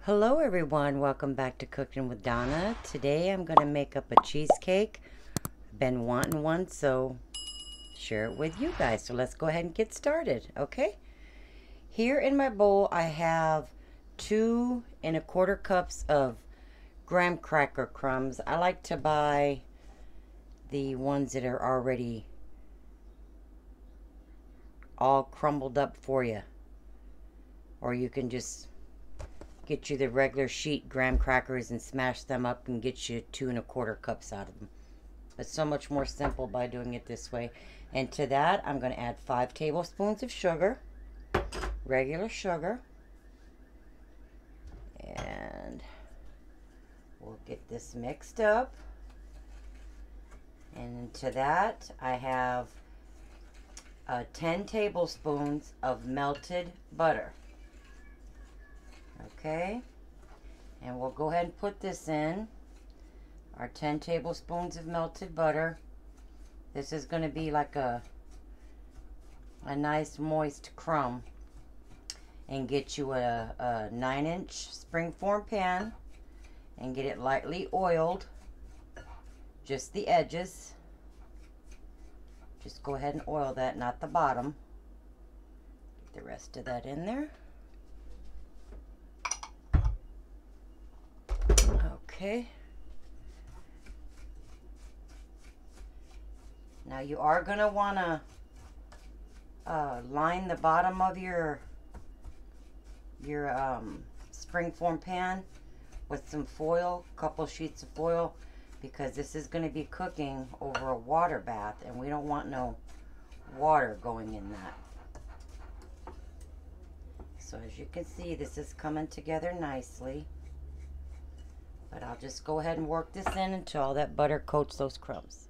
Hello everyone, welcome back to Cooking with Donna. Today I'm going to make up a cheesecake. Been wanting one, so share it with you guys. So let's go ahead and get started, okay? Here in my bowl I have 2¼ cups of graham cracker crumbs. I like to buy the ones that are already all crumbled up for you. Or you can just get you the regular sheet graham crackers and smash them up and get you 2¼ cups out of them. It's so much more simple by doing it this way. And to that, I'm going to add 5 tablespoons of sugar, regular sugar. And we'll get this mixed up. And to that, I have 10 tablespoons of melted butter. Okay, and we'll go ahead and put this in our 10 tablespoons of melted butter. This is going to be like a nice moist crumb. And get you a 9-inch springform pan and get it lightly oiled, just the edges. Just go ahead and oil that, not the bottom. Get the rest of that in there. Okay. Now you are going to want to line the bottom of your springform pan with some foil, a couple sheets of foil, because this is going to be cooking over a water bath and we don't want no water going in that. So as you can see, this is coming together nicely. But I'll just go ahead and work this in until all that butter coats those crumbs.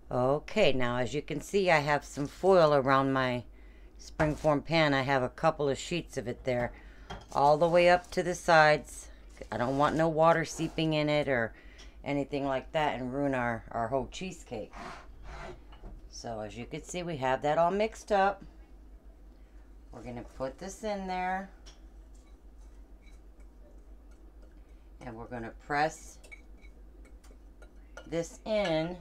Okay, now as you can see, I have some foil around my springform pan. I have a couple of sheets of it there, all the way up to the sides. I don't want no water seeping in it or anything like that and ruin our whole cheesecake. So as you can see, we have that all mixed up. We're going to put this in there. And we're going to press this in.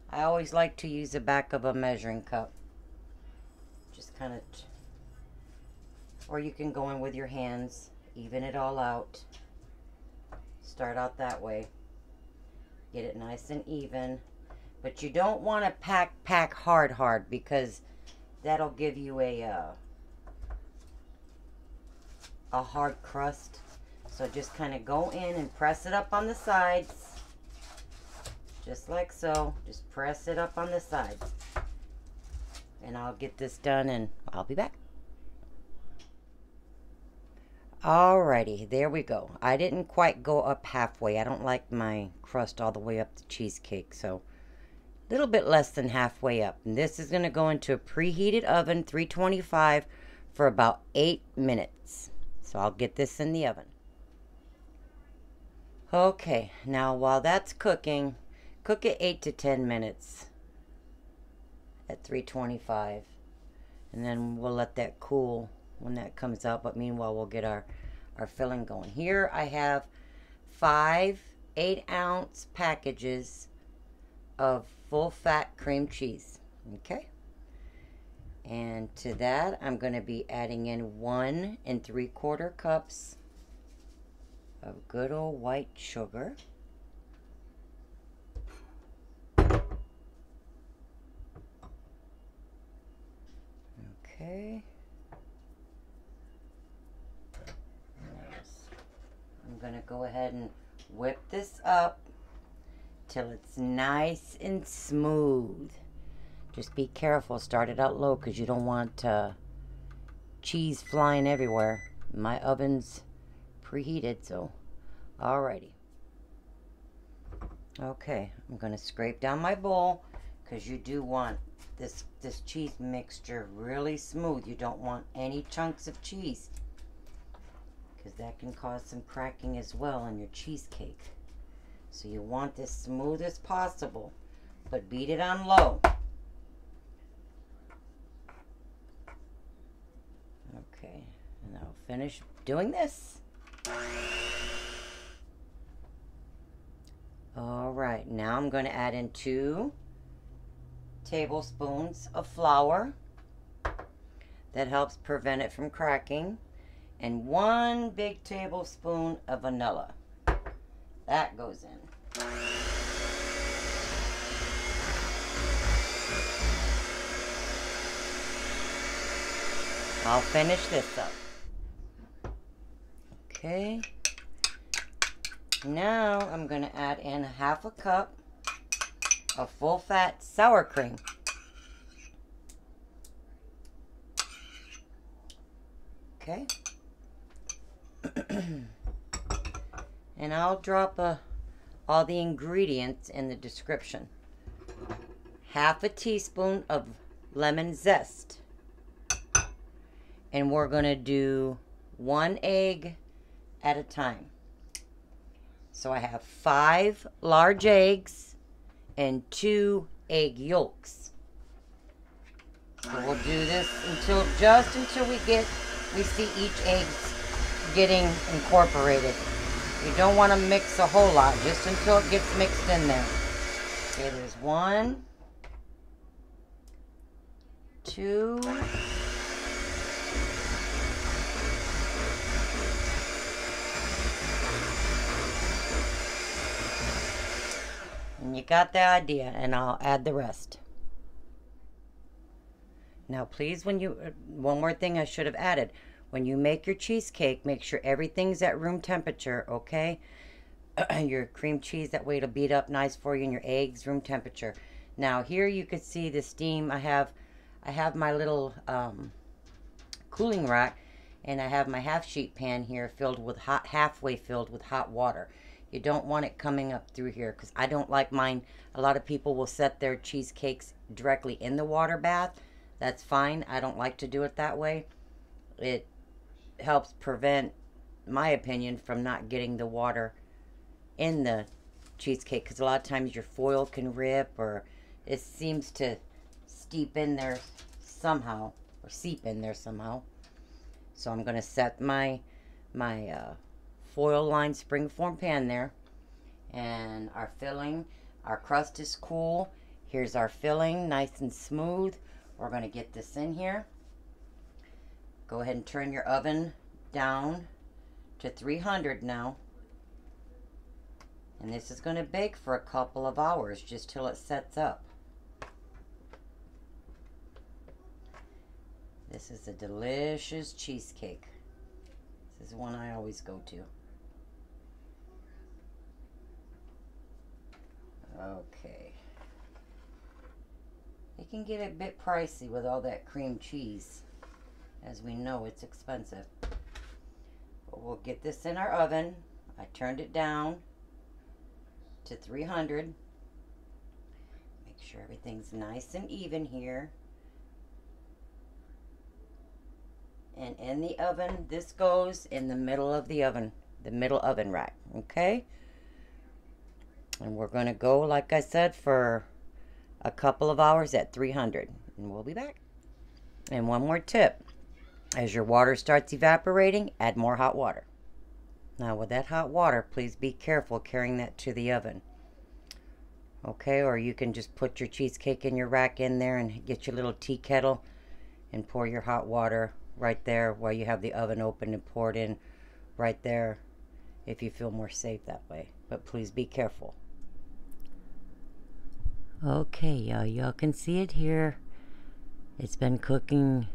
I always like to use the back of a measuring cup. Just kind of, or you can go in with your hands, even it all out. Start out that way. Get it nice and even. But you don't want to pack hard because that'll give you a hard crust. So just kind of go in and press it up on the sides, just like so. Just press it up on the sides, and I'll get this done and I'll be back. Alrighty, there we go. I didn't quite go up halfway. I don't like my crust all the way up the cheesecake, so a little bit less than halfway up. And this is going to go into a preheated oven, 325, for about 8 minutes. So I'll get this in the oven. Okay, now while that's cooking, cook it 8 to 10 minutes at 325. And then we'll let that cool when that comes out. But meanwhile, we'll get our filling going. Here I have 5 8-ounce packages of full-fat cream cheese. Okay. And to that, I'm going to be adding in 1 3/4 cups of good old white sugar. Okay. I'm going to go ahead and whip this up till it's nice and smooth. Just be careful. Start it out low because you don't want cheese flying everywhere. My oven's preheated, so alrighty. Okay, I'm going to scrape down my bowl because you do want this cheese mixture really smooth. You don't want any chunks of cheese because that can cause some cracking as well in your cheesecake. So you want this smooth as possible, but beat it on low. Okay, and I'll finish doing this. All right, now I'm going to add in 2 tablespoons of flour. That helps prevent it from cracking. And 1 big tablespoon of vanilla. That goes in. I'll finish this up. Okay. Now I'm going to add in 1/2 cup of full-fat sour cream. Okay. And I'll drop all the ingredients in the description. 1/2 teaspoon of lemon zest. And we're going to do 1 egg at a time. So I have 5 large eggs and 2 egg yolks. So we'll do this until we see each egg getting incorporated. You don't want to mix a whole lot, just until it gets mixed in there. Okay, there's 1, 2, and you got the idea, and I'll add the rest. Now please, one more thing I should have added. When you make your cheesecake, make sure everything's at room temperature, okay? Your cream cheese, that way it'll beat up nice for you, and your eggs, room temperature. Now here you can see the steam. I have my little cooling rack, and I have my half-sheet pan here halfway filled with hot water. You don't want it coming up through here, because I don't like mine. A lot of people will set their cheesecakes directly in the water bath. That's fine. I don't like to do it that way. It helps prevent, my opinion, from not getting the water in the cheesecake, because a lot of times your foil can rip, or it seems to seep in there somehow. So I'm going to set my foil lined springform pan there, and our filling, our crust is cool. Here's our filling, nice and smooth. We're going to get this in here. Go ahead and turn your oven down to 300 now. And this is going to bake for a couple of hours, just till it sets up. This is a delicious cheesecake. This is one I always go to. Okay. It can get a bit pricey with all that cream cheese. As we know, it's expensive. But we'll get this in our oven. I turned it down to 300. Make sure everything's nice and even here. And in the oven, this goes in the middle of the oven, the middle oven rack, okay? And we're going to go, like I said, for a couple of hours at 300. And we'll be back. And one more tip. As your water starts evaporating, add more hot water. Now with that hot water, please be careful carrying that to the oven. Okay, or you can just put your cheesecake in your rack in there and get your little tea kettle and pour your hot water right there while you have the oven open, and pour it in right there if you feel more safe that way. But please be careful. Okay, y'all can see it here. It's been cooking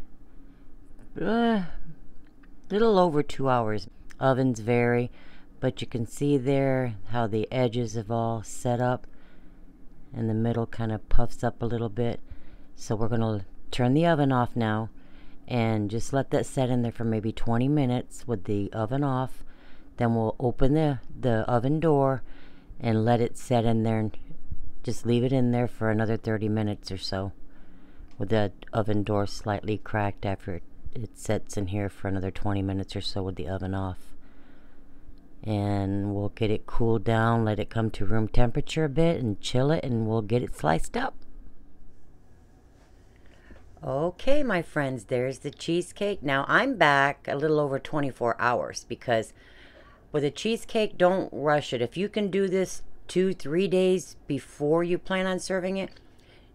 little over 2 hours. Ovens vary, but you can see there how the edges have all set up and the middle kind of puffs up a little bit. So we're going to turn the oven off now and just let that set in there for maybe 20 minutes with the oven off. Then we'll open the oven door and let it set in there, and just leave it in there for another 30 minutes or so with the oven door slightly cracked after it sets in here for another 20 minutes or so with the oven off. And we'll get it cooled down, let it come to room temperature a bit, and chill it, and we'll get it sliced up. Okay, my friends, there's the cheesecake. Now, I'm back a little over 24 hours because with a cheesecake, don't rush it. If you can do this 2-3 days before you plan on serving it,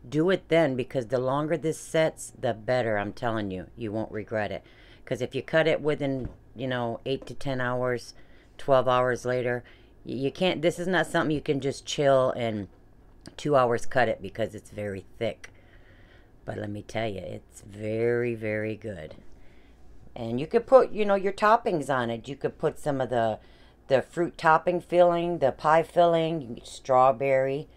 do it then, because the longer this sets, the better. I'm telling you, you won't regret it. Because if you cut it within, 8 to 10 hours, 12 hours later, you can't, this is not something you can just chill and 2 hours cut it, because it's very thick. But let me tell you, it's very, very good. And you could put, your toppings on it. You could put some of the fruit topping filling, the pie filling, strawberry,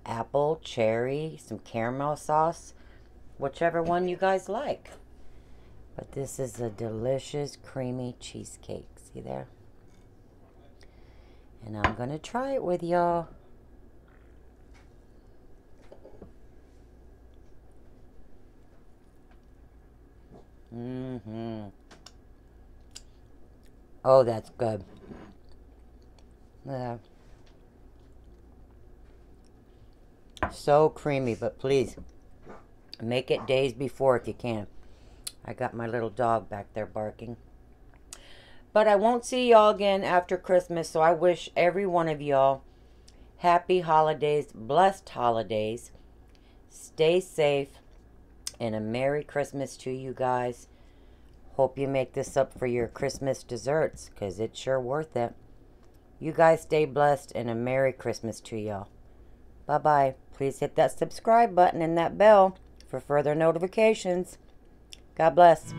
apple, cherry, some caramel sauce, whichever one you guys like. But this is a delicious, creamy cheesecake. See there? And I'm going to try it with y'all. Oh, that's good. Yeah. So creamy, but please make it days before if you can. I got my little dog back there barking. But I won't see y'all again after Christmas, so I wish every one of y'all happy holidays, blessed holidays. Stay safe, and a Merry Christmas to you guys. Hope you make this up for your Christmas desserts, because it's sure worth it. You guys stay blessed, and a Merry Christmas to y'all. Bye-bye. Please hit that subscribe button and that bell for further notifications. God bless.